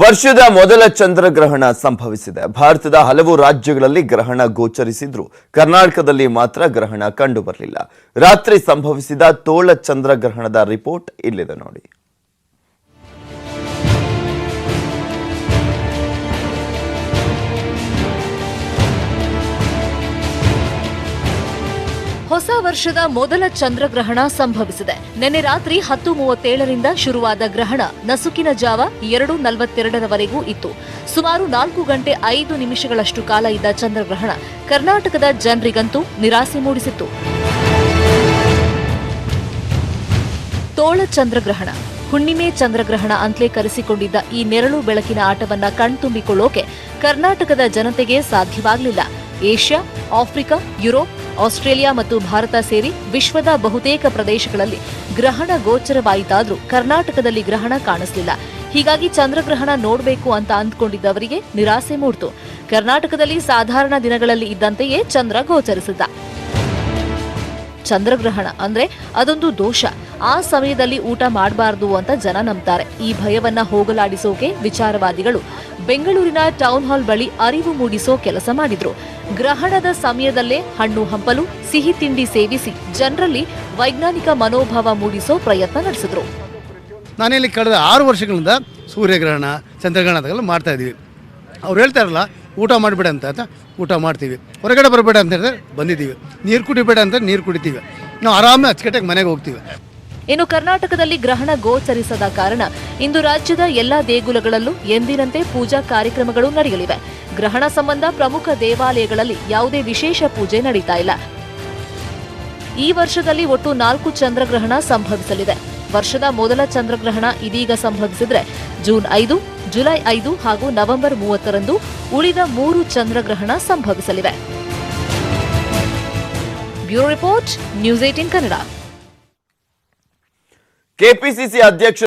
ವರ್ಷದ ಮೊದಲ ಚಂದ್ರಗ್ರಹಣ ಸಂಭವಿಸಿದೆ. ಭಾರತದ ಹಲವು ರಾಜ್ಯಗಳಲ್ಲಿ ಗ್ರಹಣ ಗೋಚರಿಸಿದ್ರು ಕರ್ನಾಟಕದಲ್ಲಿ ಮಾತ್ರ ಗ್ರಹಣ ಕಂಡುಬರಲಿಲ್ಲ. ರಾತ್ರಿ ಸಂಭವಿಸಿದ ತೋಳ ಚಂದ್ರಗ್ರಹಣದ ರಿಪೋರ್ಟ್ ಇಲ್ಲಿದೆ ನೋಡಿ. ಹೊಸ ವರ್ಷದ ಮೊದಲ ಚಂದ್ರಗ್ರಹಣ ಸಂಭವಿಸಿದೆ. ನಿನ್ನೆ ರಾತ್ರಿ 10:37ರಿಂದ ಶುರುವಾದ ಗ್ರಹಣ ನಸುಕಿನ ಜಾವ 2:42ರವರೆಗೂ ಇತ್ತು. ಸುಮಾರು 4 ಗಂಟೆ 5 ನಿಮಿಷಗಳಷ್ಟು ಕಾಲ ಇದ್ದ ಚಂದ್ರಗ್ರಹಣ ಕರ್ನಾಟಕದ ಜನರಿಗಂತೂ ನಿರಾಸೆ ಮೂಡಿಸಿತ್ತು. ತೋಳ ಚಂದ್ರಗ್ರಹಣ, ಹುಣ್ಣಿಮೆ ಚಂದ್ರಗ್ರಹಣ ಅಂತಲೇ ಕರೆಸಿಕೊಂಡಿದ್ದ ಈ ನೆರಳು ಬೆಳಕಿನ ಆಟವನ್ನ ಕಣ್ತುಂಬಿಕೊಳ್ಳೋಕೆ ಕರ್ನಾಟಕದ ಜನತೆಗೆ ಸಾಧ್ಯವಾಗಲಿಲ್ಲ. ಏಷ್ಯಾ, ಆಫ್ರಿಕಾ, ಯುರೋಪ್, ಆಸ್ಟ್ರೇಲಿಯಾ ಮತ್ತು ಭಾರತ ಸೇರಿ ವಿಶ್ವದ ಬಹುತೇಕ ಪ್ರದೇಶಗಳಲ್ಲಿ ಗ್ರಹಣ ಗೋಚರವಾಯಿತಾದ್ರೂ ಕರ್ನಾಟಕದಲ್ಲಿ ಗ್ರಹಣ ಕಾಣಿಸಲಿಲ್ಲ. ಹೀಗಾಗಿ ಚಂದ್ರಗ್ರಹಣ ನೋಡಬೇಕು ಅಂತ ಅಂದ್ಕೊಂಡಿದ್ದವರಿಗೆ ನಿರಾಸೆ ಮೂಡಿತು. ಕರ್ನಾಟಕದಲ್ಲಿ ಸಾಧಾರಣ ದಿನಗಳಲ್ಲಿ ಇದ್ದಂತೆಯೇ ಚಂದ್ರ ಗೋಚರಿಸಿದ್ದ. ಚಂದ್ರಗ್ರಹಣ ಅಂದ್ರೆ ಅದೊಂದು ದೋಷ. ಆ ಸಮಯದಲ್ಲಿ ಊಟ ಮಾಡಬಾರದು ಅಂತ ಜನ ನಂಬ್ತಾರೆ. ಈ ಭಯವನ್ನ ಹೋಗಲಾಡಿಸೋಕೆ ವಿಚಾರವಾದಿಗಳು ಬೆಂಗಳೂರಿನ ಟೌನ್ ಹಾಲ್ ಬಳಿ ಅರಿವು ಮೂಡಿಸೋ ಕೆಲಸ ಮಾಡಿದ್ರು. ಗ್ರಹಣದ ಸಮಯದಲ್ಲೇ ಹಣ್ಣು ಹಂಪಲು, ಸಿಹಿ ತಿಂಡಿ ಸೇವಿಸಿ ಜನರಲ್ಲಿ ವೈಜ್ಞಾನಿಕ ಮನೋಭಾವ ಮೂಡಿಸೋ ಪ್ರಯತ್ನ ನಡೆಸಿದ್ರು. ನಾನಿಲ್ಲಿ ಕಳೆದ 6 ವರ್ಷಗಳಿಂದ ಸೂರ್ಯಗ್ರಹಣ, ಚಂದ್ರಗ್ರಹಣದೆಲ್ಲ ಮಾಡ್ತಾ ಇದ್ದೀವಿ. ಅವ್ರು ಹೇಳ್ತಾರಲ್ಲ ಊಟ ಮಾಡಿಬೇಡ ಅಂತ ಊಟ ಮಾಡ್ತೀವಿ, ಹೊರಗಡೆ ಬರಬೇಡ ಅಂತ ಹೇಳಿದ್ರೆ ಬಂದಿದ್ದೀವಿ, ನೀರು ಕುಡಿಬೇಡ ಅಂತ ನೀರು ಕುಡಿತೀವಿ, ನಾವು ಆರಾಮೇ ಅಚ್ಚುಕಟ್ಟಾಗಿ ಮನೆಗೆ ಹೋಗ್ತೀವಿ. ಇನ್ನು ಕರ್ನಾಟಕದಲ್ಲಿ ಗ್ರಹಣ ಗೋಚರಿಸದ ಕಾರಣ ಇಂದು ರಾಜ್ಯದ ಎಲ್ಲಾ ದೇಗುಲಗಳಲ್ಲೂ ಎಂದಿನಂತೆ ಪೂಜಾ ಕಾರ್ಯಕ್ರಮಗಳು ನಡೆಯಲಿವೆ. ಗ್ರಹಣ ಸಂಬಂಧ ಪ್ರಮುಖ ದೇವಾಲಯಗಳಲ್ಲಿ ಯಾವುದೇ ವಿಶೇಷ ಪೂಜೆ ನಡೀತಾ ಇಲ್ಲ. ಈ ವರ್ಷದಲ್ಲಿ ಒಟ್ಟು 4 ಚಂದ್ರಗ್ರಹಣ ಸಂಭವಿಸಲಿದೆ. ವರ್ಷದ ಮೊದಲ ಚಂದ್ರಗ್ರಹಣ ಇದೀಗ ಸಂಭವಿಸಿದ್ರೆ ಜೂನ್ 5, ಜುಲೈ 5 ಹಾಗೂ ನವೆಂಬರ್ 30ರಂದು ಉಳಿದ 3 ಚಂದ್ರಗ್ರಹಣ ಸಂಭವಿಸಲಿವೆ. Bureau report, news 18 Kannada. KPCC ಅಧ್ಯಕ್ಷ